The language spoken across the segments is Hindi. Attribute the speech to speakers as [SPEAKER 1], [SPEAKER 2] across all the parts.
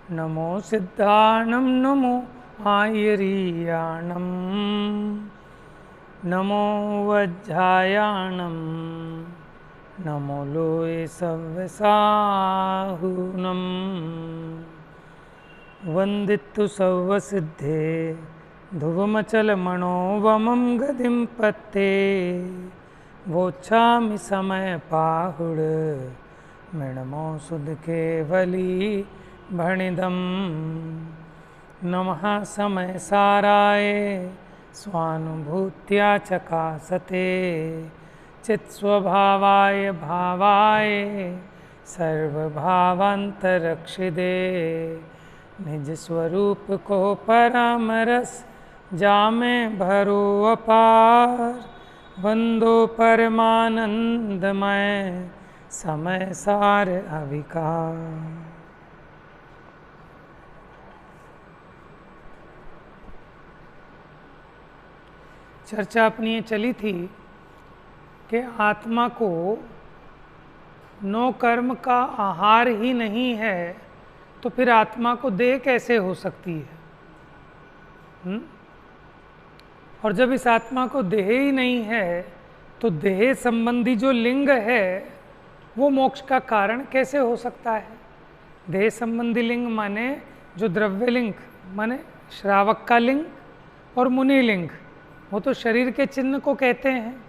[SPEAKER 1] नमो सिद्धाणं नमो आयर्याणं नमो वज्रायाणं नमो लोये सव्यसाहुनं वन्दितु सर्वसिद्धे ध्रुवमचलमणोवमं गतिं पत्ते वोच्छामि समयपाहुड मृणमो सुधकेवली भणिदं नमः समयसाराय स्वानुभूत्या चकासते चित्स्वभावाय भावाय सर्वभावान्तरक्षिदे निज स्वरूप को परमरस जामे भरो अपार वंदो परमानंदमय समय सार अविकार। चर्चा अपनी ये चली थी कि आत्मा को नो कर्म का आहार ही नहीं है तो फिर आत्मा को देह कैसे हो सकती है? और जब इस आत्मा को देह ही नहीं है तो देह संबंधी जो लिंग है वो मोक्ष का कारण कैसे हो सकता है? देह संबंधी लिंग माने जो द्रव्य लिंग माने श्रावक का लिंग और मुनि लिंग, वो तो शरीर के चिन्ह को कहते हैं,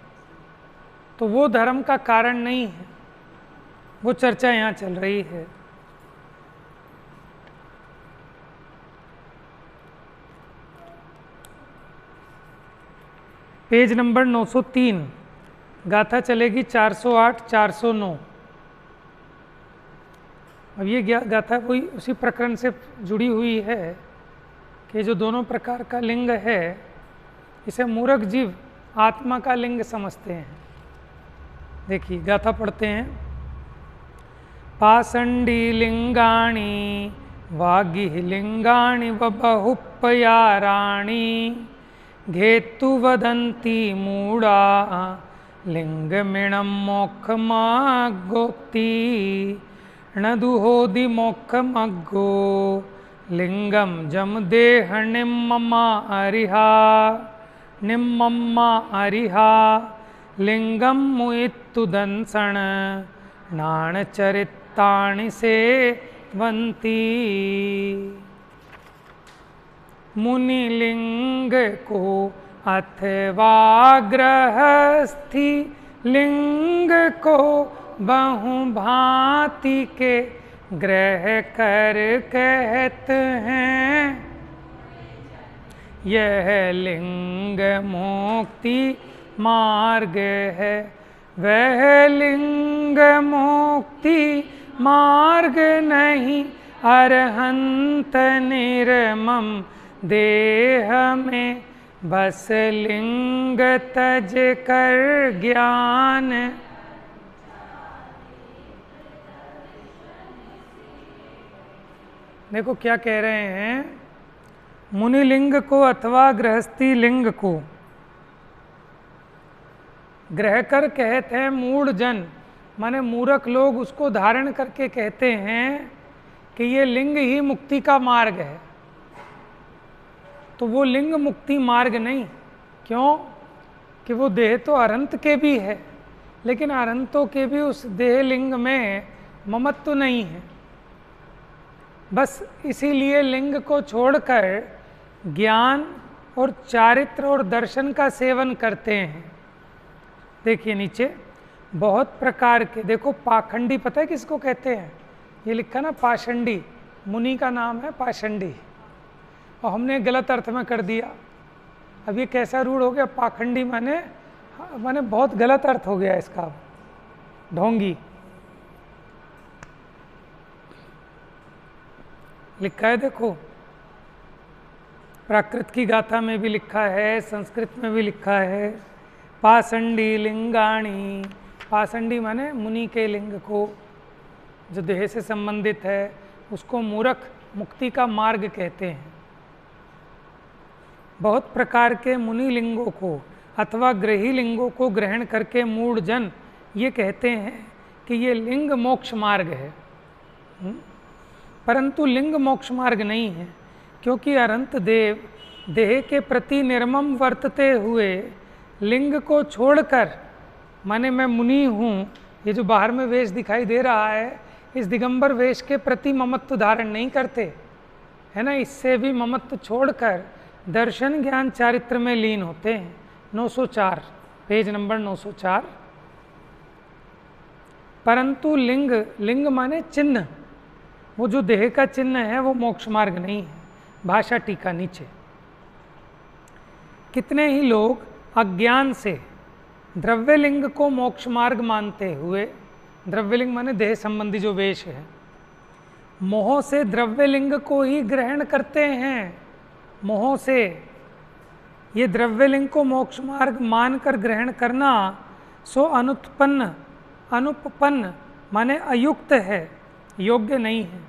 [SPEAKER 1] तो वो धर्म का कारण नहीं है। वो चर्चा यहाँ चल रही है। पेज नंबर 903, गाथा चलेगी 408 409। अब ये गाथा वही उसी प्रकरण से जुड़ी हुई है कि जो दोनों प्रकार का लिंग है इसे मूर्ख जीव आत्मा का लिंग समझते हैं। देखिए गाथा पढ़ते हैं। पाषंडी लिंगाणि वागिः लिंगाणि बहुपयाराणि घेतु वदन्ति मूढ़ा लिंगमिणं मोक्षमागोक्ति णदुहोदि मोक्षमग्गो लिंगम जमदेह निम्ममा अरिहा निम्मम्मा अरिहा लिंगम मुइत्तु दंसण नाण चरिताणि से वंती। मुनि लिंग को अथवा गृहस्थी लिंग को बहु भांति के ग्रह कर कहते हैं। यह लिंग मुक्ति मार्ग है, वह लिंग मुक्ति मार्ग नहीं। अरहंत निर्मम देह में बस लिंग तज कर ज्ञान। देखो क्या कह रहे हैं, मुनि लिंग को अथवा गृहस्थी लिंग को ग्रह कर कहते हैं मूढ़ जन, माने मूर्ख लोग उसको धारण करके कहते हैं कि ये लिंग ही मुक्ति का मार्ग है। तो वो लिंग मुक्ति मार्ग नहीं। क्यों? कि वो देह तो अनंत के भी है, लेकिन अनंतों के भी उस देह लिंग में ममत्व नहीं है। बस इसीलिए लिंग को छोड़कर ज्ञान और चारित्र और दर्शन का सेवन करते हैं। देखिए नीचे बहुत प्रकार के, देखो पाखंडी पता है किसको कहते हैं? ये लिखा ना पाषंडी, मुनि का नाम है पाषंडी, और हमने गलत अर्थ में कर दिया। अब ये कैसा रूढ़ हो गया, पाखंडी माने बहुत गलत अर्थ हो गया इसका, ढोंगी। लिखा है देखो, प्राकृत की गाथा में भी लिखा है, संस्कृत में भी लिखा है। पाषंडी लिंगाणी, पाषंडी माने मुनि के लिंग को जो देह से संबंधित है उसको मूर्ख मुक्ति का मार्ग कहते हैं। बहुत प्रकार के मुनि लिंगों को अथवा ग्रही लिंगों को ग्रहण करके मूढ़ जन ये कहते हैं कि ये लिंग मोक्ष मार्ग है। परंतु लिंग मोक्ष मार्ग नहीं है, क्योंकि अनंत देव देह के प्रति निर्मम वर्तते हुए लिंग को छोड़कर, माने मैं मुनि हूँ, ये जो बाहर में वेश दिखाई दे रहा है, इस दिगंबर वेश के प्रति ममत्व धारण नहीं करते, है ना, इससे भी ममत्व छोड़कर दर्शन ज्ञान चारित्र में लीन होते हैं। 904 पेज नंबर 904। परंतु लिंग, लिंग माने चिन्ह, वो जो देह का चिन्ह है वो मोक्ष मार्ग नहीं है। भाषा टीका नीचे। कितने ही लोग अज्ञान से द्रव्यलिंग को मोक्ष मार्ग मानते हुए, द्रव्यलिंग माने देह संबंधी जो वेश है, मोह से द्रव्यलिंग को ही ग्रहण करते हैं। मोह से ये द्रव्यलिंग को मोक्ष मार्ग मानकर ग्रहण करना सो अनुत्पन्न, अनुपपन्न माने अयुक्त है, योग्य नहीं है,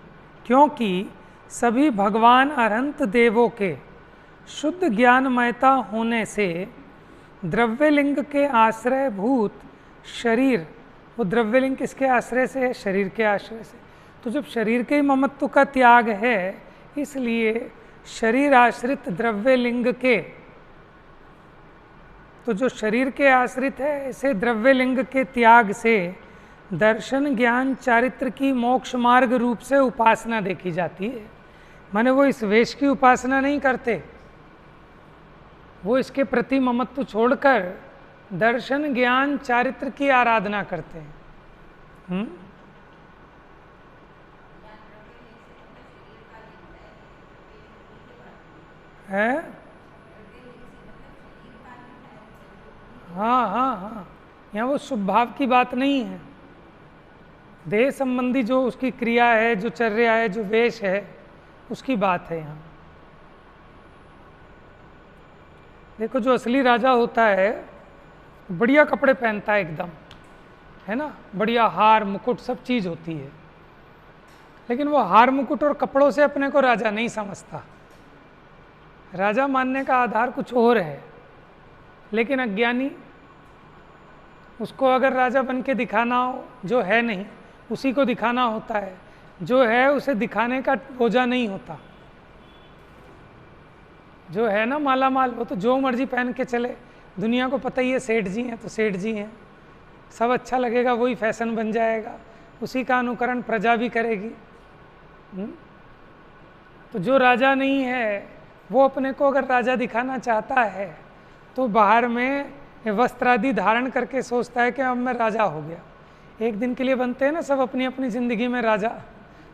[SPEAKER 1] क्योंकि सभी भगवान अनंत देवों के शुद्ध ज्ञानमयता होने से द्रव्यलिंग के आश्रयभूत शरीर, वो द्रव्यलिंग किसके आश्रय से है? शरीर के आश्रय से। तो जब शरीर के ममत्व का त्याग है, इसलिए शरीर आश्रित द्रव्यलिंग के, तो जो शरीर के आश्रित है, ऐसे द्रव्यलिंग के त्याग से दर्शन ज्ञान चारित्र की मोक्ष मार्ग रूप से उपासना देखी जाती है। माने वो इस वेश की उपासना नहीं करते, वो इसके प्रति ममत्व छोड़कर दर्शन ज्ञान चारित्र की आराधना करते हैं। है? हाँ हाँ हाँ, यहाँ वो शुभ भाव की बात नहीं है, देह संबंधी जो उसकी क्रिया है, जो चर्या है, जो वेश है, उसकी बात है यहाँ। देखो जो असली राजा होता है बढ़िया कपड़े पहनता है एकदम, है ना, बढ़िया हार मुकुट सब चीज़ होती है, लेकिन वो हार मुकुट और कपड़ों से अपने को राजा नहीं समझता। राजा मानने का आधार कुछ और है, लेकिन अज्ञानी, उसको अगर राजा बन के दिखाना हो, जो है नहीं उसी को दिखाना होता है, जो है उसे दिखाने का बोझा नहीं होता। जो है ना माला माल, वो तो जो मर्जी पहन के चले, दुनिया को पता ही है सेठ जी हैं तो सेठ जी हैं, सब अच्छा लगेगा, वही फैशन बन जाएगा, उसी का अनुकरण प्रजा भी करेगी। तो जो राजा नहीं है वो अपने को अगर राजा दिखाना चाहता है तो बाहर में वस्त्र आदि धारण करके सोचता है कि अब मैं राजा हो गया। एक दिन के लिए बनते हैं ना सब अपनी अपनी ज़िंदगी में राजा,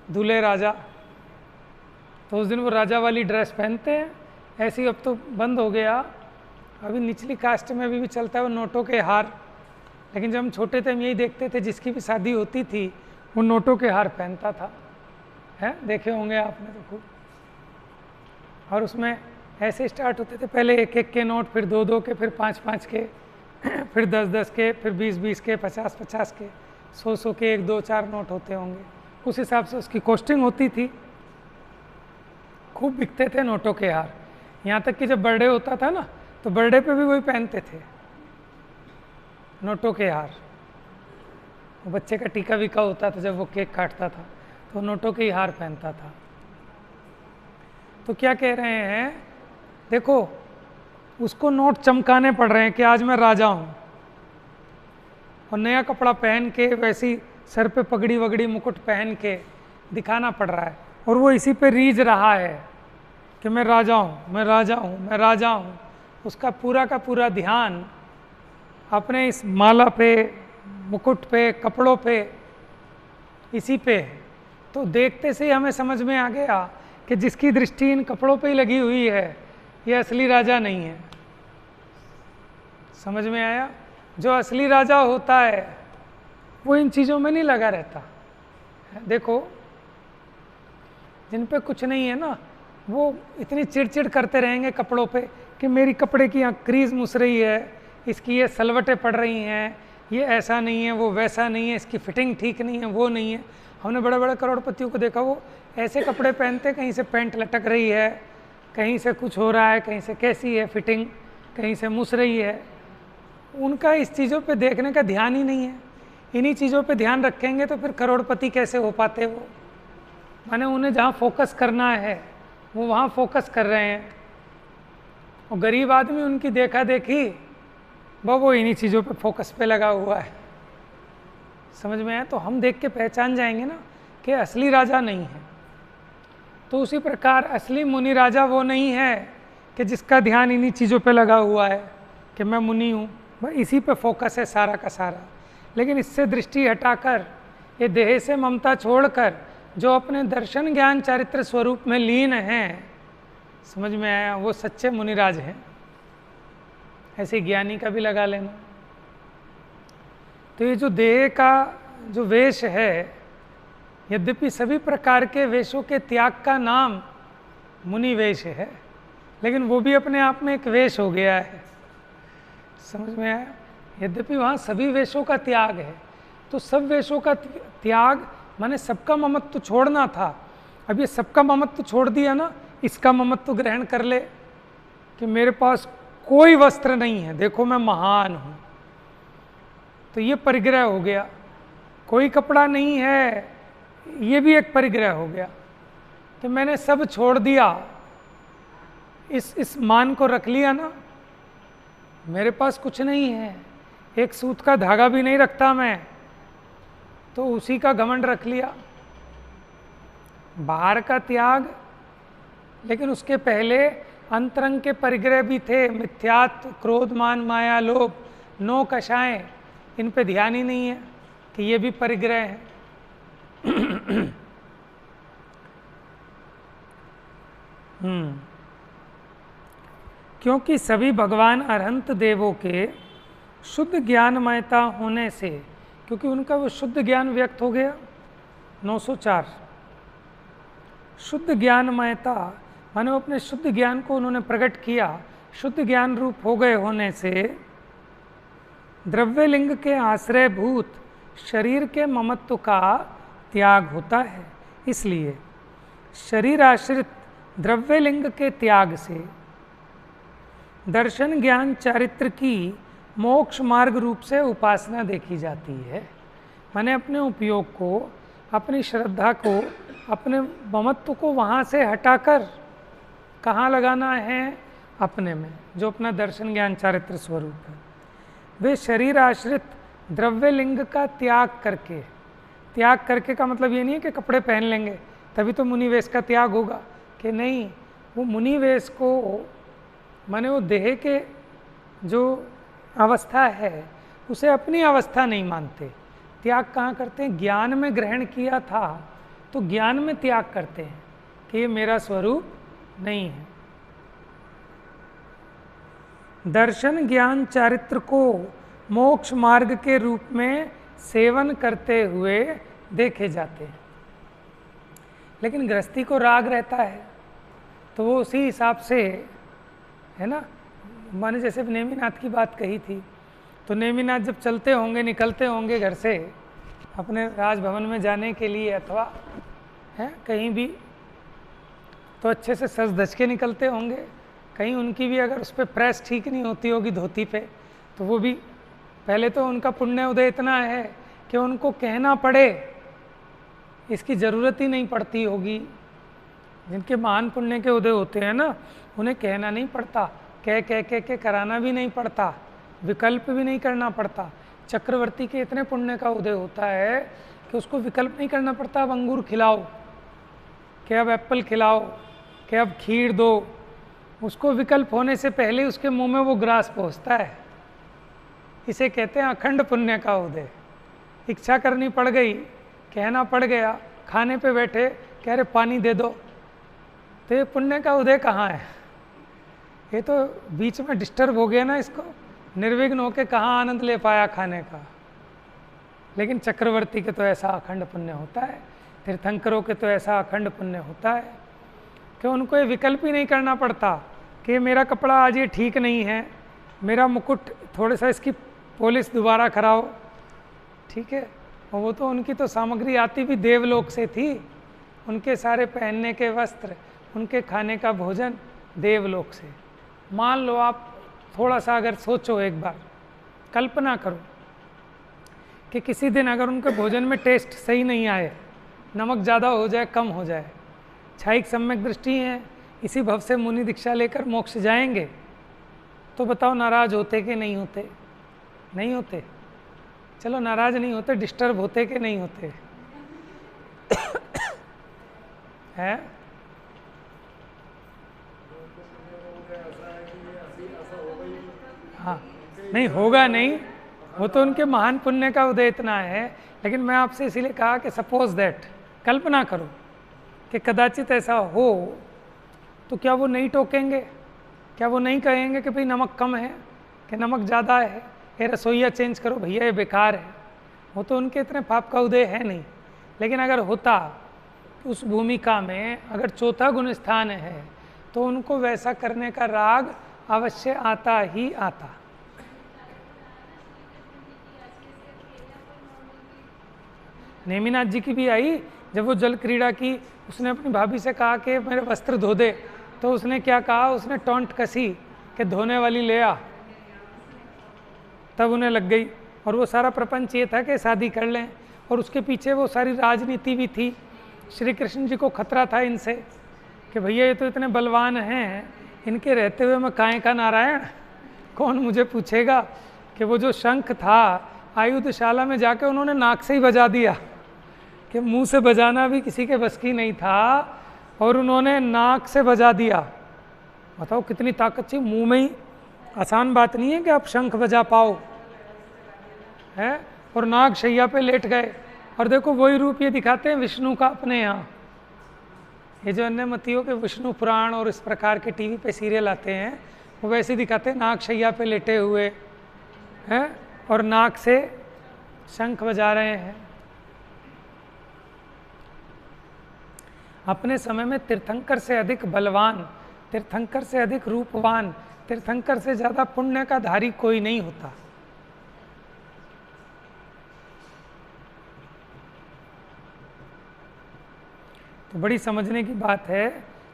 [SPEAKER 1] दूल्हे राजा, तो उस दिन वो राजा वाली ड्रेस पहनते हैं। ऐसे ही अब तो बंद हो गया, अभी निचली कास्ट में भी चलता है वो नोटों के हार, लेकिन जब हम छोटे थे हम यही देखते थे, जिसकी भी शादी होती थी वो नोटों के हार पहनता था, है, देखे होंगे आपने तो खूब। और उसमें ऐसे स्टार्ट होते थे, पहले 1-1 के नोट, फिर 2-2 के, फिर 5-5 के, फिर 10-10 के, फिर 20-20 के, 50-50 के, 100-100 के 1-2-4 नोट होते होंगे। उस हिसाब से उसकी कॉस्टिंग होती थी, खूब बिकते थे नोटों के हार। यहाँ तक कि जब बर्थडे होता था ना तो बर्थडे पे भी वही पहनते थे, नोटों के हार। वो बच्चे का टीका वीका होता था, जब वो केक काटता था तो नोटों के ही हार पहनता था। तो क्या कह रहे हैं, देखो उसको नोट चमकाने पड़ रहे हैं कि आज मैं राजा हूँ, और नया कपड़ा पहन के, वैसी सर पे पगड़ी वगड़ी मुकुट पहन के दिखाना पड़ रहा है, और वो इसी पे रीझ रहा है कि मैं राजा हूँ, मैं राजा हूँ, मैं राजा हूँ। उसका पूरा का पूरा ध्यान अपने इस माला पे, मुकुट पे, कपड़ों पे, इसी पे है। तो देखते से ही हमें समझ में आ गया कि जिसकी दृष्टि इन कपड़ों पे ही लगी हुई है ये असली राजा नहीं है। समझ में आया? जो असली राजा होता है वो इन चीज़ों में नहीं लगा रहता। देखो जिन पे कुछ नहीं है ना, वो इतनी चिड़चिड़ करते रहेंगे कपड़ों पे कि मेरी कपड़े की यहाँ क्रीज मुस रही है, इसकी ये सलवटें पड़ रही हैं, ये ऐसा नहीं है, वो वैसा नहीं है, इसकी फिटिंग ठीक नहीं है, वो नहीं है। हमने बड़े बड़े करोड़पतियों को देखा, वो ऐसे कपड़े पहनते, कहीं से पैंट लटक रही है, कहीं से कुछ हो रहा है, कहीं से कैसी है फिटिंग, कहीं से मुस रही है। उनका इस चीज़ों पे देखने का ध्यान ही नहीं है। इन्हीं चीज़ों पे ध्यान रखेंगे तो फिर करोड़पति कैसे हो पाते वो? माने उन्हें जहाँ फोकस करना है वो वहाँ फोकस कर रहे हैं, और गरीब आदमी उनकी देखा देखी वो इन्हीं चीज़ों पे फोकस पे लगा हुआ है। समझ में आया? तो हम देख के पहचान जाएंगे ना कि असली राजा नहीं है। तो उसी प्रकार असली मुनि राजा वो नहीं है कि जिसका ध्यान इन्हीं चीज़ों पे लगा हुआ है कि मैं मुनि हूँ, बस इसी पे फोकस है सारा का सारा। लेकिन इससे दृष्टि हटाकर, ये देह से ममता छोड़कर जो अपने दर्शन ज्ञान चारित्र स्वरूप में लीन हैं, समझ में आया, वो सच्चे मुनिराज हैं। ऐसे ज्ञानी का भी लगा लेना। तो ये जो देह का जो वेश है, यद्यपि सभी प्रकार के वेशों के त्याग का नाम मुनि वेश है, लेकिन वो भी अपने आप में एक वेश हो गया है। समझ में आया? यद्यपि वहाँ सभी वेशों का त्याग है, तो सब वेशों का त्याग माने सबका ममत्व छोड़ना था। अब ये सबका ममत्व छोड़ दिया ना, इसका ममत्व ग्रहण कर ले कि मेरे पास कोई वस्त्र नहीं है, देखो मैं महान हूँ, तो ये परिग्रह हो गया। कोई कपड़ा नहीं है, ये भी एक परिग्रह हो गया कि मैंने सब छोड़ दिया, इस मान को रख लिया ना, मेरे पास कुछ नहीं है, एक सूत का धागा भी नहीं रखता मैं, तो उसी का घमंड रख लिया। बाहर का त्याग, लेकिन उसके पहले अंतरंग के परिग्रह भी थे, मिथ्यात्व, क्रोध, मान, माया, लोभ, 9 कषाएं, इन पे ध्यान ही नहीं है कि ये भी परिग्रह है। क्योंकि सभी भगवान अरहंत देवों के शुद्ध ज्ञानमयता होने से, क्योंकि उनका वो शुद्ध ज्ञान व्यक्त हो गया। 904 शुद्ध ज्ञानमयता माने वो अपने शुद्ध ज्ञान को उन्होंने प्रकट किया, शुद्ध ज्ञान रूप हो गए होने से द्रव्य लिंग के आश्रयभूत शरीर के ममत्व का त्याग होता है। इसलिए शरीर आश्रित द्रव्य लिंग के त्याग से दर्शन ज्ञान चारित्र की मोक्ष मार्ग रूप से उपासना देखी जाती है। माने अपने उपयोग को, अपनी श्रद्धा को, अपने ममत्व को वहाँ से हटाकर कहाँ लगाना है? अपने में, जो अपना दर्शन ज्ञान चारित्र स्वरूप है। वे शरीर आश्रित द्रव्य लिंग का त्याग करके, त्याग करके का मतलब ये नहीं है कि कपड़े पहन लेंगे तभी तो मुनिवेश का त्याग होगा, कि नहीं, वो मुनिवेश को माने वो देह के जो अवस्था है उसे अपनी अवस्था नहीं मानते। त्याग कहाँ करते हैं? ज्ञान में ग्रहण किया था तो ज्ञान में त्याग करते हैं कि ये मेरा स्वरूप नहीं है। दर्शन ज्ञान चारित्र को मोक्ष मार्ग के रूप में सेवन करते हुए देखे जाते हैं। लेकिन गृहस्थी को राग रहता है तो वो उसी हिसाब से, है ना, माने जैसे नेमिनाथ की बात कही थी, तो नेमिनाथ जब चलते होंगे, निकलते होंगे घर से अपने राजभवन में जाने के लिए अथवा है कहीं भी, तो अच्छे से सज धज के निकलते होंगे। कहीं उनकी भी अगर उस पर प्रेस ठीक नहीं होती होगी धोती पे, तो वो भी पहले तो उनका पुण्य उदय इतना है कि उनको कहना पड़े इसकी ज़रूरत ही नहीं पड़ती होगी। जिनके महान पुण्य के उदय होते हैं ना, उन्हें कहना नहीं पड़ता, कह कराना भी नहीं पड़ता, विकल्प भी नहीं करना पड़ता। चक्रवर्ती के इतने पुण्य का उदय होता है कि उसको विकल्प नहीं करना पड़ता, अब अंगूर खिलाओ, कि अब एप्पल खिलाओ, कि अब खीर दो। उसको विकल्प होने से पहले उसके मुंह में वो ग्रास पहुँचता है। इसे कहते हैं अखंड पुण्य का उदय। इच्छा करनी पड़ गई, कहना पड़ गया, खाने पे बैठे कह रहे पानी दे दो, तो ये पुण्य का उदय कहाँ है? ये तो बीच में डिस्टर्ब हो गया ना, इसको निर्विघ्न होकर कहाँ आनंद ले पाया खाने का। लेकिन चक्रवर्ती के तो ऐसा अखंड पुण्य होता है, तीर्थंकरों के तो ऐसा अखंड पुण्य होता है कि उनको ये विकल्प ही नहीं करना पड़ता कि मेरा कपड़ा आज ये ठीक नहीं है, मेरा मुकुट थोड़ा सा इसकी पॉलिश दोबारा कराओ, ठीक है। और वो तो उनकी तो सामग्री आती भी देवलोक से थी, उनके सारे पहनने के वस्त्र, उनके खाने का भोजन देवलोक से। मान लो आप थोड़ा सा अगर सोचो, एक बार कल्पना करो कि किसी दिन अगर उनके भोजन में टेस्ट सही नहीं आए, नमक ज़्यादा हो जाए कम हो जाए। छाइक सम्यक दृष्टि है, इसी भव से मुनि दीक्षा लेकर मोक्ष जाएंगे। तो बताओ नाराज होते कि नहीं होते? नहीं होते। चलो नाराज नहीं होते, डिस्टर्ब होते कि नहीं होते? है हाँ, नहीं होगा नहीं, वो तो उनके महान पुण्य का उदय इतना है। लेकिन मैं आपसे इसीलिए कहा कि सपोज दैट, कल्पना करो कि कदाचित ऐसा हो, तो क्या वो नहीं टोकेंगे? क्या वो नहीं कहेंगे कि भाई नमक कम है, कि नमक ज़्यादा है, ये रसोईया चेंज करो भैया ये बेकार है? वो तो उनके इतने पाप का उदय है नहीं। लेकिन अगर होता उस भूमिका में, अगर चौथा गुण स्थान है, तो उनको वैसा करने का राग अवश्य आता ही आता। नेमिनाथ जी की भी आई, जब वो जल क्रीड़ा की, उसने अपनी भाभी से कहा कि मेरे वस्त्र धो दे, तो उसने क्या कहा, उसने टोंट कसी कि धोने वाली ले आ, तब उन्हें लग गई। और वो सारा प्रपंच ये था कि शादी कर लें, और उसके पीछे वो सारी राजनीति भी थी। श्री कृष्ण जी को खतरा था इनसे कि भैया ये तो इतने बलवान हैं, इनके रहते हुए मैं काहे का नारायण, कौन मुझे पूछेगा? कि वो जो शंख था आयुधशाला में जाके उन्होंने नाक से ही बजा दिया, कि मुंह से बजाना भी किसी के बस की नहीं था, और उन्होंने नाक से बजा दिया। बताओ कितनी ताकत थी, मुंह में ही। आसान बात नहीं है कि आप शंख बजा पाओ, है? और नाग शैया पे लेट गए। और देखो वही रूप ये दिखाते हैं विष्णु का अपने यहाँ। ये जो अन्य मतियों के विष्णु पुराण और इस प्रकार के टीवी पे सीरियल आते हैं, वो वैसे दिखाते हैं, नाग शैया पे लेटे हुए हैं और नाक से शंख बजा रहे हैं। अपने समय में तीर्थंकर से अधिक बलवान, तीर्थंकर से अधिक रूपवान, तीर्थंकर से ज़्यादा पुण्य का धारी कोई नहीं होता। तो बड़ी समझने की बात है।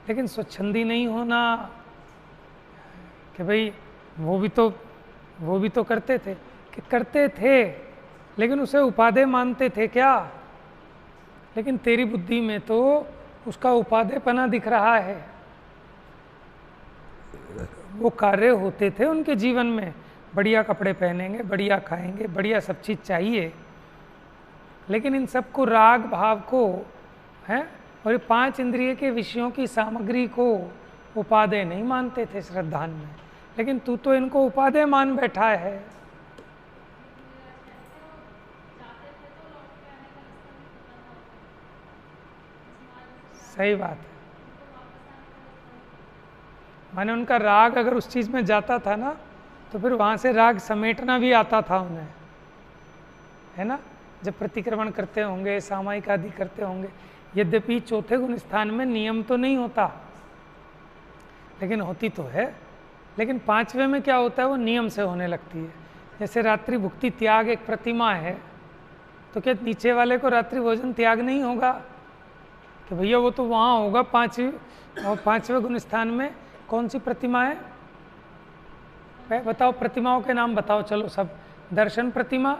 [SPEAKER 1] लेकिन स्वच्छंदी नहीं होना कि भाई वो भी तो करते थे, कि करते थे, लेकिन उसे उपादेय मानते थे क्या? लेकिन तेरी बुद्धि में तो उसका उपादेयपना दिख रहा है। वो कार्य होते थे उनके जीवन में, बढ़िया कपड़े पहनेंगे, बढ़िया खाएंगे, बढ़िया सब चीज़ चाहिए, लेकिन इन सबको राग भाव को है और ये 5 इंद्रिय के विषयों की सामग्री को उपादेय नहीं मानते थे श्रद्धान में। लेकिन तू तो इनको उपादेय मान बैठा है। सही बात है। माने उनका राग अगर उस चीज़ में जाता था ना, तो फिर वहाँ से राग समेटना भी आता था उन्हें, है ना? जब प्रतिक्रमण करते होंगे, सामायिक आदि करते होंगे। यद्यपि चौथे गुण स्थान में नियम तो नहीं होता, लेकिन होती तो है। लेकिन 5वें में क्या होता है, वो नियम से होने लगती है। जैसे रात्रि भुक्ति त्याग एक प्रतिमा है, तो क्या नीचे वाले को रात्रि भोजन त्याग नहीं होगा कि भैया वो तो वहाँ होगा 5वें गुण स्थान में? कौन सी प्रतिमा है बताओ? प्रतिमाओं के नाम बताओ चलो सब। दर्शन प्रतिमा,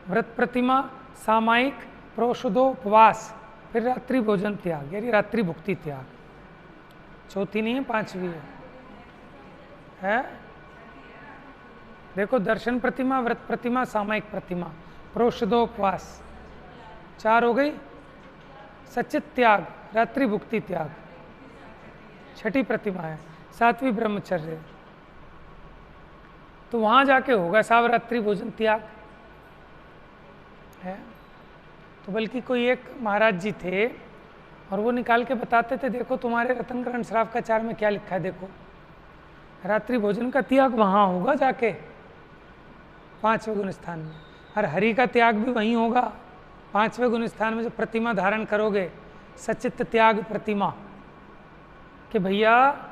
[SPEAKER 1] व्रत प्रतिमा, सामायिक, प्रोषुदोपवास, फिर रात्रि भोजन त्याग यानी रात्रि भुक्ति त्याग। चौथी नहीं है, 5वीं है। देखो, दर्शन प्रतिमा, व्रत प्रतिमा, सामायिक प्रतिमा, प्रोषुदोपवास, 4 हो गई। सचित त्याग, रात्रि भुक्ति त्याग, 6ठी प्रतिमा है। 7वीं ब्रह्मचर्य। तो वहाँ जाके होगा साहब रात्रि भोजन त्याग है। तो बल्कि कोई एक महाराज जी थे और वो निकाल के बताते थे, देखो तुम्हारे रतन ग्रहण श्राव का 4 में क्या लिखा है, देखो रात्रि भोजन का त्याग वहाँ होगा जाके 5वें गुण स्थान में, और हरि का त्याग भी वहीं होगा 5वें गुण स्थान में। जो प्रतिमा धारण करोगे, सचित त्याग प्रतिमा, कि भैया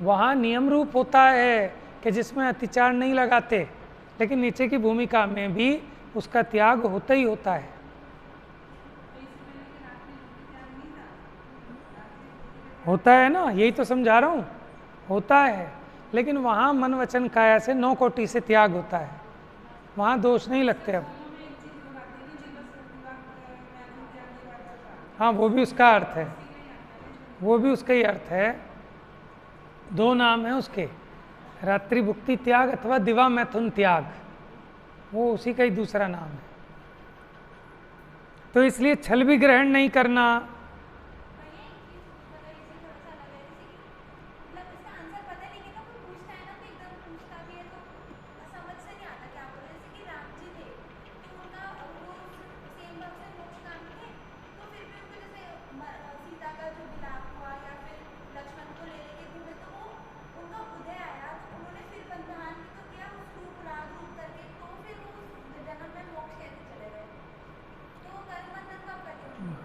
[SPEAKER 1] वहाँ नियम रूप होता है कि जिसमें अतिचार नहीं लगाते, लेकिन नीचे की भूमिका में भी उसका त्याग होता ही होता है। होता है ना, यही तो समझा रहा हूँ, होता है। लेकिन वहाँ मन वचन काया से 9 कोटि से त्याग होता है, वहाँ दोष नहीं लगते। अब हाँ, वो भी उसका अर्थ है, वो भी उसका ही अर्थ है। दो नाम है उसके, रात्रि भुक्ति त्याग अथवा दिवा मैथुन त्याग, वो उसी का ही दूसरा नाम है। तो इसलिए छल भी ग्रहण नहीं करना।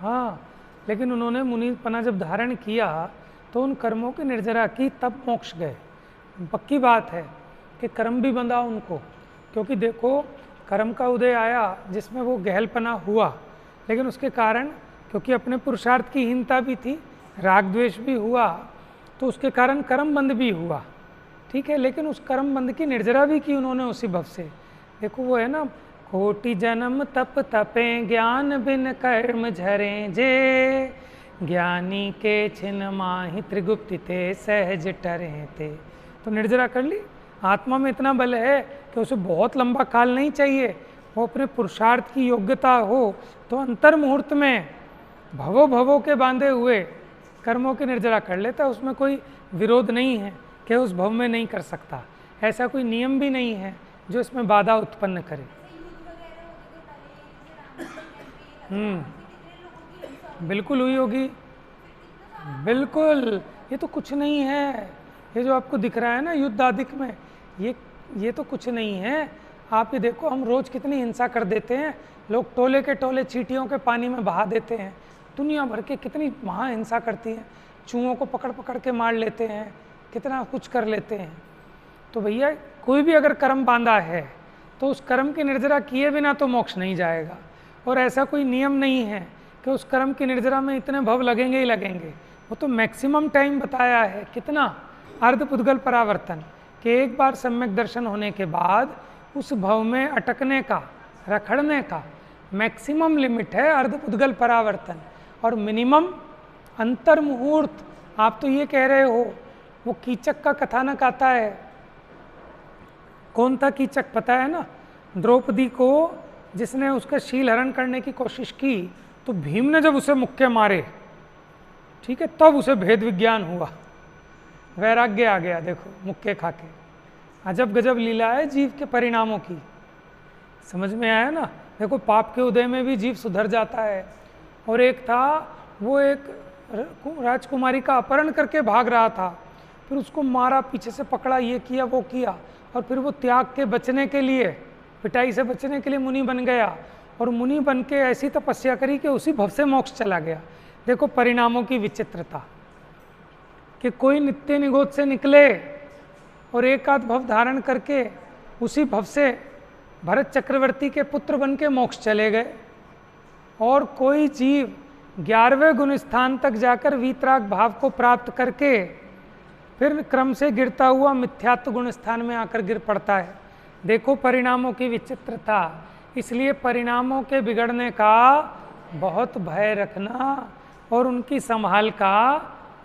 [SPEAKER 1] हाँ, लेकिन उन्होंने मुनिपना जब धारण किया तो उन कर्मों की निर्जरा की, तब मोक्ष गए। पक्की बात है कि कर्म भी बंधा उनको, क्योंकि देखो कर्म का उदय आया जिसमें वो गहलपना हुआ, लेकिन उसके कारण क्योंकि अपने पुरुषार्थ की हीनता भी थी, राग द्वेष भी हुआ, तो उसके कारण कर्म बंध भी हुआ। ठीक है, लेकिन उस कर्म बंध की निर्जरा भी की उन्होंने उसी भव से। देखो वो है ना, कोटि जन्म तप तपे ज्ञान बिन कर्म झरे जे, ज्ञानी के छिन माहि त्रिगुप्ति ते सहज टरे ते। तो निर्जरा कर ली। आत्मा में इतना बल है कि उसे बहुत लंबा काल नहीं चाहिए, वो अपने पुरुषार्थ की योग्यता हो तो अंतर मुहूर्त में भवों भवों के बांधे हुए कर्मों की निर्जरा कर लेता है। उसमें कोई विरोध नहीं है कि उस भव में नहीं कर सकता, ऐसा कोई नियम भी नहीं है जो इसमें बाधा उत्पन्न करे। बिल्कुल हुई होगी, बिल्कुल। ये तो कुछ नहीं है, ये जो आपको दिख रहा है ना युद्ध आदिक में, ये तो कुछ नहीं है। आप ये देखो, हम रोज कितनी हिंसा कर देते हैं, लोग टोले के टोले चींटियों के पानी में बहा देते हैं, दुनिया भर के कितनी महा हिंसा करती हैं, चूहों को पकड़ पकड़ के मार लेते हैं, कितना कुछ कर लेते हैं। तो भैया कोई भी अगर कर्म बांधा है तो उस कर्म की निर्जरा किए बिना तो मोक्ष नहीं जाएगा। और ऐसा कोई नियम नहीं है कि उस कर्म की निर्जरा में इतने भव लगेंगे ही लगेंगे। वो तो मैक्सिमम टाइम बताया है, कितना, अर्धपुद्गल परावर्तन, कि एक बार सम्यक दर्शन होने के बाद उस भव में अटकने का, रखड़ने का मैक्सिमम लिमिट है अर्धपुद्गल परावर्तन, और मिनिमम अंतर मुहूर्त। आप तो ये कह रहे हो, वो कीचक का कथानक आता है, कौन था कीचक पता है ना? द्रौपदी को जिसने उसका शील हरण करने की कोशिश की, तो भीम ने जब उसे मुक्के मारे, ठीक है, तब उसे भेद विज्ञान हुआ, वैराग्य आ गया। देखो मुक्के खा के, अजब गजब लीला है जीव के परिणामों की, समझ में आया ना? देखो पाप के उदय में भी जीव सुधर जाता है। और एक था, वो एक राजकुमारी का अपहरण करके भाग रहा था, फिर उसको मारा, पीछे से पकड़ा, ये किया वो किया, और फिर वो त्याग के बचने के लिए, पिटाई से बचने के लिए मुनि बन गया, और मुनि बन के ऐसी तपस्या करी कि उसी भव से मोक्ष चला गया। देखो परिणामों की विचित्रता, कि कोई नित्य निगोद से निकले और एक आध भव धारण करके उसी भव से भरत चक्रवर्ती के पुत्र बन के मोक्ष चले गए, और कोई जीव 11वें गुण स्थान तक जाकर वीतराग भाव को प्राप्त करके फिर क्रम से गिरता हुआ मिथ्यात्व गुण स्थान में आकर गिर पड़ता है। देखो परिणामों की विचित्रता। इसलिए परिणामों के बिगड़ने का बहुत भय रखना और उनकी संभाल का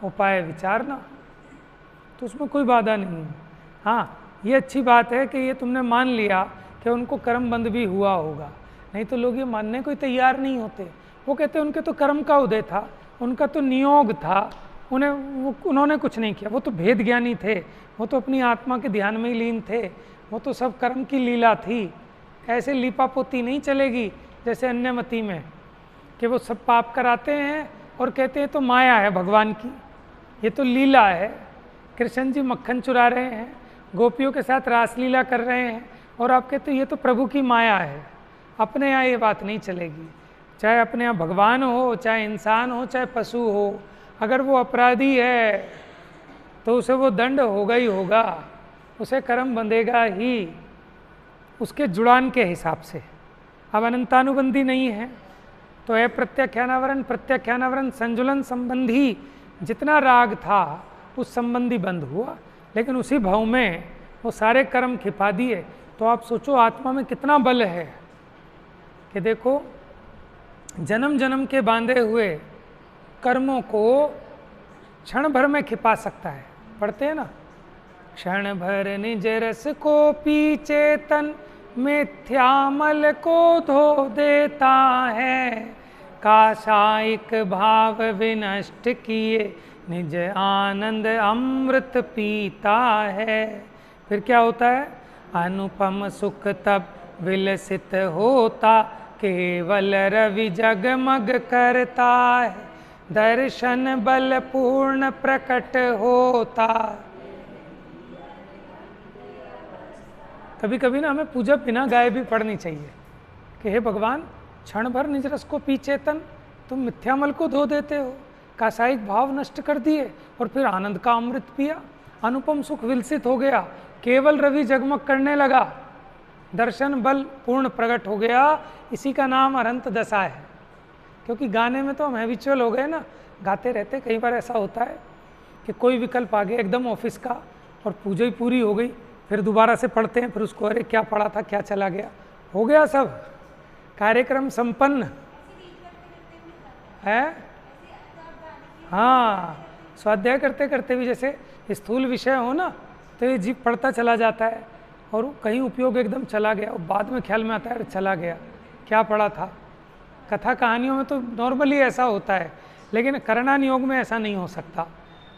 [SPEAKER 1] उपाय विचारना, तो उसमें कोई बाधा नहीं है। हाँ, ये अच्छी बात है कि ये तुमने मान लिया कि उनको कर्म बंध भी हुआ होगा, नहीं तो लोग ये मानने को तैयार नहीं होते। वो कहते उनके तो कर्म का उदय था, उनका तो नियोग था, उन्होंने कुछ नहीं किया, वो तो भेद ज्ञानी थे, वो तो अपनी आत्मा के ध्यान में ही लीन थे, वो तो सब कर्म की लीला थी। ऐसे लीपापोती नहीं चलेगी जैसे अन्यमति में, कि वो सब पाप कराते हैं और कहते हैं तो माया है भगवान की, ये तो लीला है। कृष्ण जी मक्खन चुरा रहे हैं, गोपियों के साथ रासलीला कर रहे हैं, और आप कहते हैं ये तो प्रभु की माया है। अपने यहाँ ये बात नहीं चलेगी, चाहे अपने यहाँ भगवान हो, चाहे इंसान हो, चाहे पशु हो, अगर वो अपराधी है तो उसे वो दंड होगा ही होगा, उसे कर्म बंधेगा ही, उसके जुड़ान के हिसाब से। अब अनंतानुबंधी नहीं है तो है प्रत्याख्यानावरण संजुलन संबंधी जितना राग था उस संबंधी बंद हुआ, लेकिन उसी भाव में वो सारे कर्म खिपा दिए। तो आप सोचो आत्मा में कितना बल है कि देखो जन्म जन्म के बांधे हुए कर्मों को क्षण भर में खिपा सकता है। पढ़ते हैं ना, क्षण भर निज रस को पी चेतन, मिथ्यामल को धो देता है, काशायिक भाव विनष्ट किए निज आनंद अमृत पीता है। फिर क्या होता है? अनुपम सुख तब विलसित होता, केवल रवि जगमग करता है, दर्शन बल पूर्ण प्रकट होता। कभी कभी ना हमें पूजा बिना गाए भी पढ़नी चाहिए कि हे भगवान, क्षण भर निज रस को पी चेतन, तुम मिथ्यामल को धो देते हो, कासायिक भाव नष्ट कर दिए और फिर आनंद का अमृत पिया, अनुपम सुख विलसित हो गया, केवल रवि जगमग करने लगा, दर्शन बल पूर्ण प्रकट हो गया। इसी का नाम अनंत दशा है। क्योंकि गाने में तो हम हैबिचुअल हो गए ना, गाते रहते। कई बार ऐसा होता है कि कोई विकल्प आ गया एकदम ऑफिस का और पूजा ही पूरी हो गई, फिर दोबारा से पढ़ते हैं, फिर उसको अरे क्या पढ़ा था, क्या चला गया, हो गया सब, कार्यक्रम संपन्न है। हाँ, स्वाध्याय करते करते भी जैसे स्थूल विषय हो ना, तो ये जीव पढ़ता चला जाता है और कहीं उपयोग एकदम चला गया और बाद में ख्याल में आता है अरे चला गया, क्या पढ़ा था। कथा कहानियों में तो नॉर्मली ऐसा होता है, लेकिन करणान योग में ऐसा नहीं हो सकता।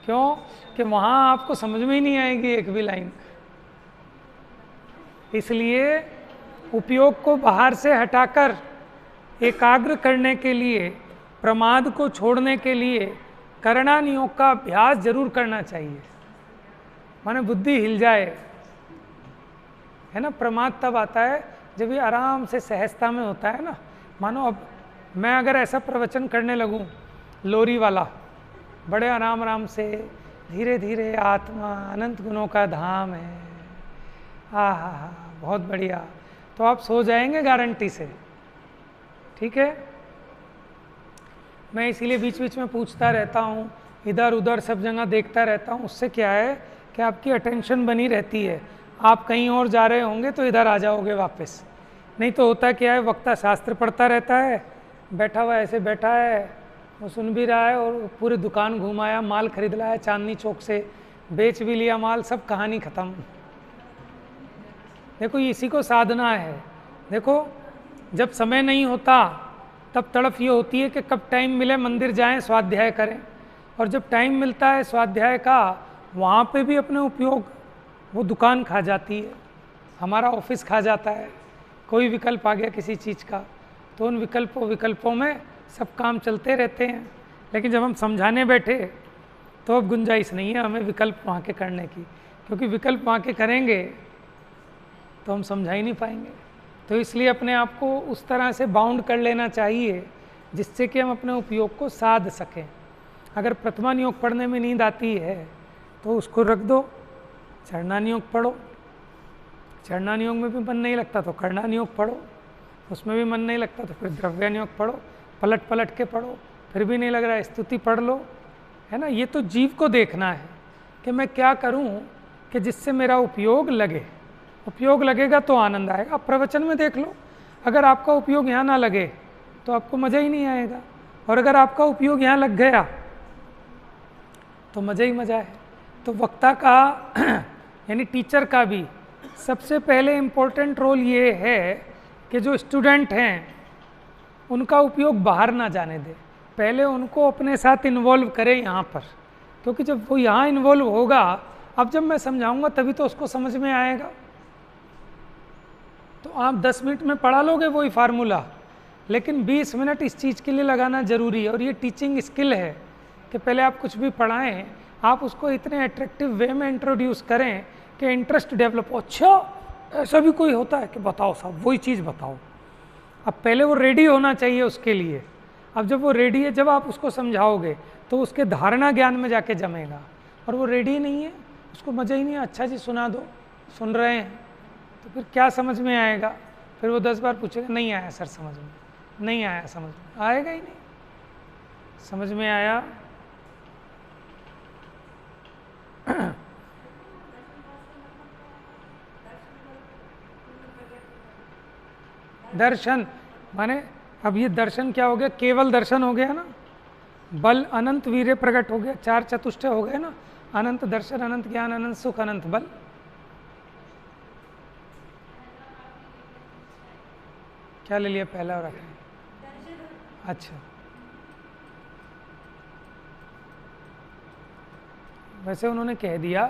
[SPEAKER 1] क्यों? कि वहाँ आपको समझ में ही नहीं आएगी एक भी लाइन। इसलिए उपयोग को बाहर से हटाकर एकाग्र करने के लिए, प्रमाद को छोड़ने के लिए करणान योग का अभ्यास जरूर करना चाहिए, माने बुद्धि हिल जाए, है ना। प्रमाद तब आता है जब ये आराम से सहजता में होता है ना। मानो अब मैं अगर ऐसा प्रवचन करने लगूं लोरी वाला, बड़े आराम आराम से धीरे धीरे, आत्मा अनंत गुणों का धाम है, हाँ हाँ हाँ बहुत बढ़िया, तो आप सो जाएंगे गारंटी से। ठीक है, मैं इसीलिए बीच बीच में पूछता रहता हूँ, इधर उधर सब जगह देखता रहता हूँ। उससे क्या है कि आपकी अटेंशन बनी रहती है। आप कहीं और जा रहे होंगे तो इधर आ जाओगे वापस, नहीं तो होता क्या है, वक्ता शास्त्र पढ़ता रहता है, बैठा हुआ ऐसे बैठा है, वो सुन भी रहा है और पूरी दुकान घुमाया, माल खरीद लाया चांदनी चौक से, बेच भी लिया माल, सब कहानी ख़त्म। देखो इसी को साधना है। देखो जब समय नहीं होता तब तड़प ये होती है कि कब टाइम मिले मंदिर जाएं, स्वाध्याय करें, और जब टाइम मिलता है स्वाध्याय का, वहाँ पे भी अपने उपयोग, वो दुकान खा जाती है, हमारा ऑफिस खा जाता है, कोई विकल्प आ गया किसी चीज़ का, तो उन विकल्पों में सब काम चलते रहते हैं। लेकिन जब हम समझाने बैठे तो अब गुंजाइश नहीं है हमें विकल्प वहाँ के करने की, क्योंकि विकल्प वहाँ के करेंगे तो हम समझा ही नहीं पाएंगे। तो इसलिए अपने आप को उस तरह से बाउंड कर लेना चाहिए जिससे कि हम अपने उपयोग को साध सकें। अगर प्रथमान योग पढ़ने में नींद आती है तो उसको रख दो, चरणान योग पढ़ो। चरणान योग में भी मन नहीं लगता तो करणान योग पढ़ो, उसमें भी मन नहीं लगता तो फिर द्रव्यान योग पढ़ो, पलट पलट के पढ़ो, फिर भी नहीं लग रहा है स्तुति पढ़ लो, है ना। ये तो जीव को देखना है कि मैं क्या करूं कि जिससे मेरा उपयोग लगे। उपयोग लगेगा तो आनंद आएगा। आप प्रवचन में देख लो, अगर आपका उपयोग यहाँ ना लगे तो आपको मज़ा ही नहीं आएगा, और अगर आपका उपयोग यहाँ लग गया तो मज़ा ही मज़ा है। तो वक्ता का यानी टीचर का भी सबसे पहले इम्पोर्टेंट रोल ये है कि जो स्टूडेंट हैं उनका उपयोग बाहर ना जाने दे, पहले उनको अपने साथ इन्वॉल्व करें यहाँ पर, क्योंकि जब वो यहाँ इन्वॉल्व होगा, अब जब मैं समझाऊंगा तभी तो उसको समझ में आएगा। तो आप 10 मिनट में पढ़ा लोगे वही फार्मूला, लेकिन 20 मिनट इस चीज़ के लिए लगाना ज़रूरी है। और ये टीचिंग स्किल है कि पहले आप कुछ भी पढ़ाएं, आप उसको इतने अट्रैक्टिव वे में इंट्रोड्यूस करें कि इंटरेस्ट डेवलप हो। अच्छा ऐसा भी कोई होता है कि बताओ साहब वही चीज़ बताओ। अब पहले वो रेडी होना चाहिए उसके लिए। अब जब वो रेडी है, जब आप उसको समझाओगे तो उसके धारणा ज्ञान में जाके जमेगा। और वो रेडी नहीं है, उसको मज़ा ही नहीं है, अच्छा जी सुना दो, सुन रहे हैं, तो फिर क्या समझ में आएगा। फिर वो 10 बार पूछेगा नहीं आया सर समझ में, नहीं आया समझ में, आएगा ही नहीं। समझ में आया दर्शन माने, अब ये दर्शन क्या हो गया, केवल दर्शन हो गया ना। बल अनंत वीर्य प्रकट हो गया, 4 चतुष्टय हो गए ना, अनंत दर्शन, अनंत ज्ञान, अनंत सुख, अनंत बल। क्या ले लिया पहला और आखिरी? अच्छा, वैसे उन्होंने कह दिया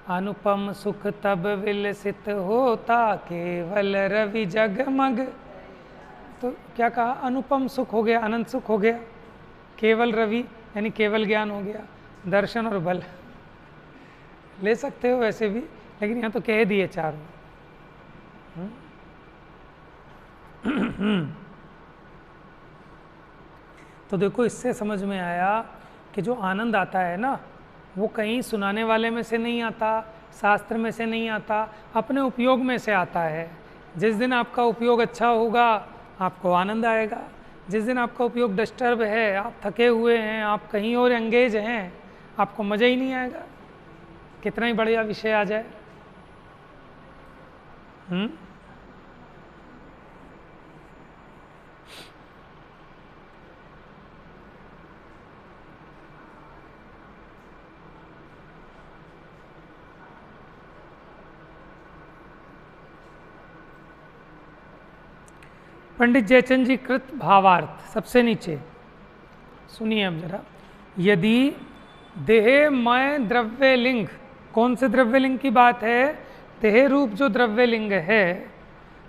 [SPEAKER 1] अनुपम सुख तब विलसित होता केवल रवि जगमग। तो क्या कहा? अनुपम सुख हो गया, अनंत सुख हो गया, केवल रवि यानी केवल ज्ञान हो गया, दर्शन और बल ले सकते हो वैसे भी, लेकिन यहाँ तो कह दिए चारों। तो देखो, इससे समझ में आया कि जो आनंद आता है ना, वो कहीं सुनाने वाले में से नहीं आता, शास्त्र में से नहीं आता, अपने उपयोग में से आता है। जिस दिन आपका उपयोग अच्छा होगा आपको आनंद आएगा, जिस दिन आपका उपयोग डिस्टर्ब है, आप थके हुए हैं, आप कहीं और एंगेज हैं, आपको मज़ा ही नहीं आएगा, कितना ही बढ़िया विषय आ जाए। पंडित जयचंद जी कृत भावार्थ सबसे नीचे सुनिए अब जरा। यदि देहमय द्रव्यलिंग, कौन से द्रव्यलिंग की बात है? देह रूप जो द्रव्यलिंग है,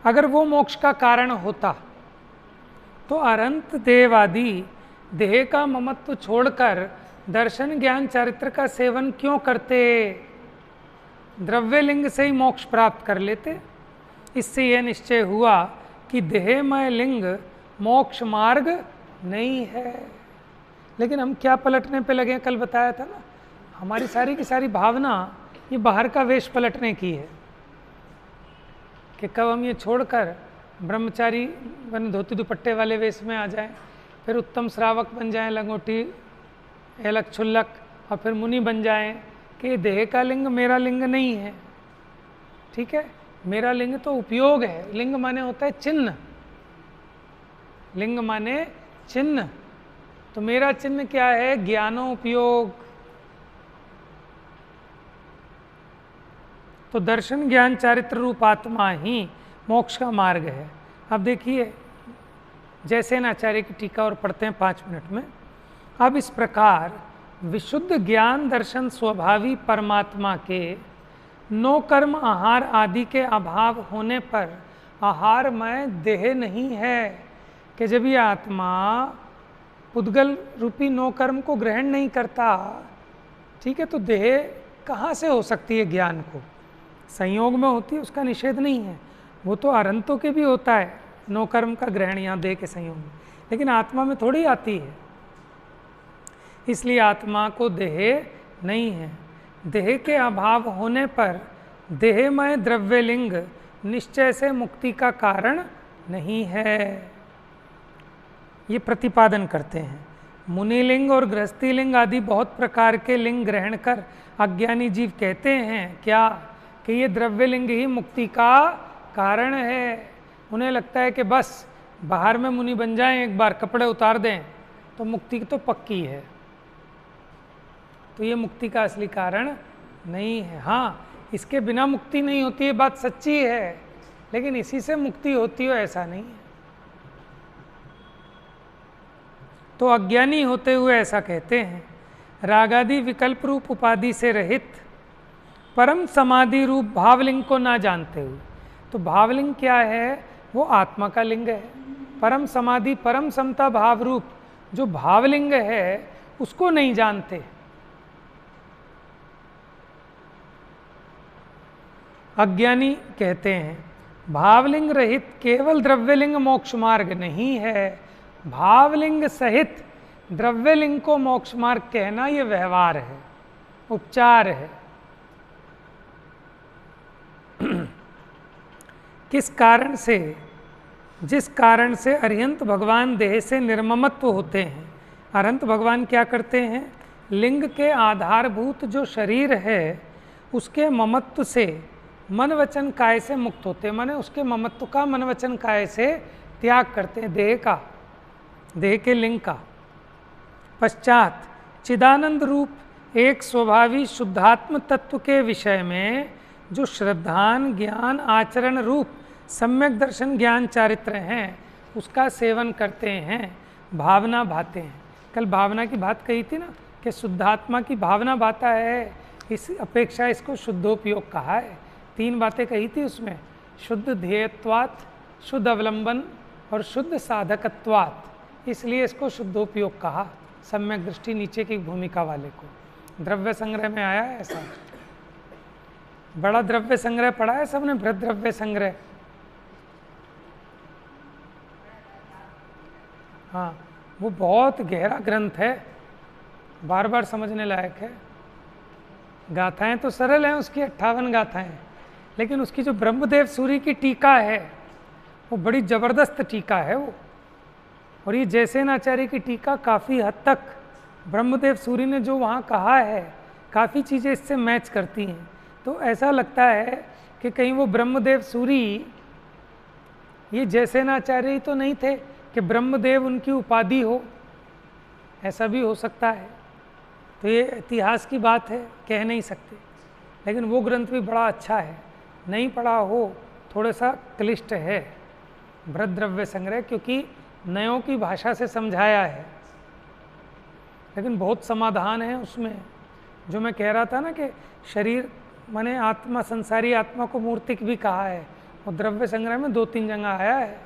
[SPEAKER 1] अगर वो मोक्ष का कारण होता तो अनंत देवादि देह का ममत्व छोड़कर दर्शन ज्ञान चरित्र का सेवन क्यों करते? द्रव्यलिंग से ही मोक्ष प्राप्त कर लेते। इससे यह निश्चय हुआ कि देहमय लिंग मोक्ष मार्ग नहीं है। लेकिन हम क्या पलटने पे लगे? कल बताया था ना, हमारी सारी की सारी भावना ये बाहर का वेश पलटने की है कि कब हम ये छोड़कर ब्रह्मचारी बन धोती दुपट्टे वाले वेश में आ जाएं, फिर उत्तम श्रावक बन जाएं, लंगोटी एलक छुल्लक, और फिर मुनि बन जाएं कि देह का लिंग मेरा लिंग नहीं है। ठीक है, मेरा लिंग तो उपयोग है। लिंग माने होता है चिन्ह, लिंग माने चिन्ह, तो मेरा चिन्ह क्या है? ज्ञानोपयोग। तो दर्शन ज्ञान चारित्र रूप आत्मा ही मोक्ष का मार्ग है। अब देखिए जैसे आचार्य की टीका और पढ़ते हैं 5 मिनट में। अब इस प्रकार विशुद्ध ज्ञान दर्शन स्वभावी परमात्मा के नो कर्म आहार आदि के अभाव होने पर आहारमय देह नहीं है कि जब ये आत्मा पुद्गल रूपी नो कर्म को ग्रहण नहीं करता, ठीक है, तो देह कहाँ से हो सकती है? ज्ञान को संयोग में होती है, उसका निषेध नहीं है, वो तो अरंतों के भी होता है नो कर्म का ग्रहण यहाँ देह के संयोग में, लेकिन आत्मा में थोड़ी आती है। इसलिए आत्मा को देह नहीं है। देह के अभाव होने पर देहमय द्रव्यलिंग निश्चय से मुक्ति का कारण नहीं है, ये प्रतिपादन करते हैं। मुनिलिंग और गृहस्थी लिंग आदि बहुत प्रकार के लिंग ग्रहण कर अज्ञानी जीव कहते हैं क्या कि ये द्रव्यलिंग ही मुक्ति का कारण है। उन्हें लगता है कि बस बाहर में मुनि बन जाएं, एक बार कपड़े उतार दें तो मुक्ति तो पक्की है। तो ये मुक्ति का असली कारण नहीं है। हाँ, इसके बिना मुक्ति नहीं होती है, बात सच्ची है, लेकिन इसी से मुक्ति होती हो ऐसा नहीं है। तो अज्ञानी होते हुए ऐसा कहते हैं। रागादि विकल्प रूप उपाधि से रहित परम समाधि रूप भावलिंग को ना जानते हुए, तो भावलिंग क्या है? वो आत्मा का लिंग है। परम समाधि परम समता भाव रूप जो भावलिंग है उसको नहीं जानते। अज्ञानी कहते हैं भावलिंग रहित केवल द्रव्यलिंग मोक्ष मार्ग नहीं है, भावलिंग सहित द्रव्यलिंग को मोक्ष मार्ग कहना ये व्यवहार है, उपचार है। किस कारण से? जिस कारण से अरिहंत भगवान देह से निर्ममत्व होते हैं। अरिहंत भगवान क्या करते हैं? लिंग के आधारभूत जो शरीर है उसके ममत्व से मन वचन काय से मुक्त होते हैं, माने उसके ममत्व का मन वचन काय से त्याग करते हैं, देह का, देह के लिंग का। पश्चात चिदानंद रूप एक स्वभावी शुद्धात्म तत्व के विषय में जो श्रद्धान ज्ञान आचरण रूप सम्यक दर्शन ज्ञान चारित्र हैं उसका सेवन करते हैं, भावना भाते हैं। कल भावना की बात कही थी ना कि शुद्धात्मा की भावना भाता है, इस अपेक्षा इसको शुद्धोपयोग कहा है। 3 बातें कही थी उसमें, शुद्ध ध्येयत्वात्, शुद्ध अवलंबन और शुद्ध साधकत्वात्, इसलिए इसको शुद्धोपयोग कहा। सम्यक दृष्टि नीचे की भूमिका वाले को द्रव्य संग्रह में आया है ऐसा। बड़ा द्रव्य संग्रह पढ़ा है सबने, बृहद द्रव्य संग्रह। हाँ, वो बहुत गहरा ग्रंथ है, बार बार समझने लायक है। गाथाएं तो सरल हैं उसकी, 58 गाथाएं, लेकिन उसकी जो ब्रह्मदेव सूरी की टीका है वो बड़ी ज़बरदस्त टीका है वो। और ये जयसेनाचार्य की टीका काफ़ी हद तक ब्रह्मदेव सूरी ने जो वहाँ कहा है काफ़ी चीज़ें इससे मैच करती हैं। तो ऐसा लगता है कि कहीं वो ब्रह्मदेव सूरी ये जयसेनाचार्य ही तो नहीं थे कि ब्रह्मदेव उनकी उपाधि हो, ऐसा भी हो सकता है। तो ये इतिहास की बात है, कह नहीं सकते, लेकिन वो ग्रंथ भी बड़ा अच्छा है। नहीं पढ़ा हो, थोड़ा सा क्लिष्ट है बृहद द्रव्य संग्रह, क्योंकि नयों की भाषा से समझाया है, लेकिन बहुत समाधान है उसमें। जो मैं कह रहा था ना कि शरीर माने आत्मा, संसारी आत्मा को मूर्तिक भी कहा है, और द्रव्य संग्रह में 2-3 जगह आया है,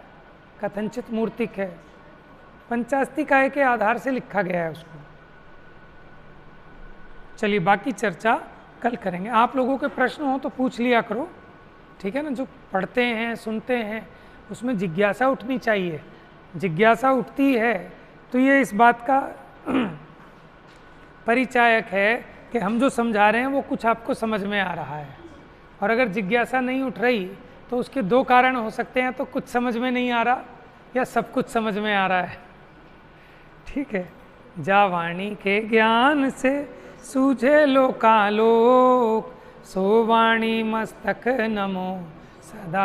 [SPEAKER 1] कथनचित मूर्तिक है। पंचास्तिकाय के आधार से लिखा गया है उसको। चलिए बाकी चर्चा कल करेंगे। आप लोगों के प्रश्न हो तो पूछ लिया करो, ठीक है ना। जो पढ़ते हैं सुनते हैं उसमें जिज्ञासा उठनी चाहिए। जिज्ञासा उठती है तो ये इस बात का परिचायक है कि हम जो समझा रहे हैं वो कुछ आपको समझ में आ रहा है। और अगर जिज्ञासा नहीं उठ रही तो उसके 2 कारण हो सकते हैं, तो कुछ समझ में नहीं आ रहा या सब कुछ समझ में आ रहा है, ठीक है। जा वाणी के ज्ञान से सूझे लोकालोक, सो वाणी मस्तक नमो सदा।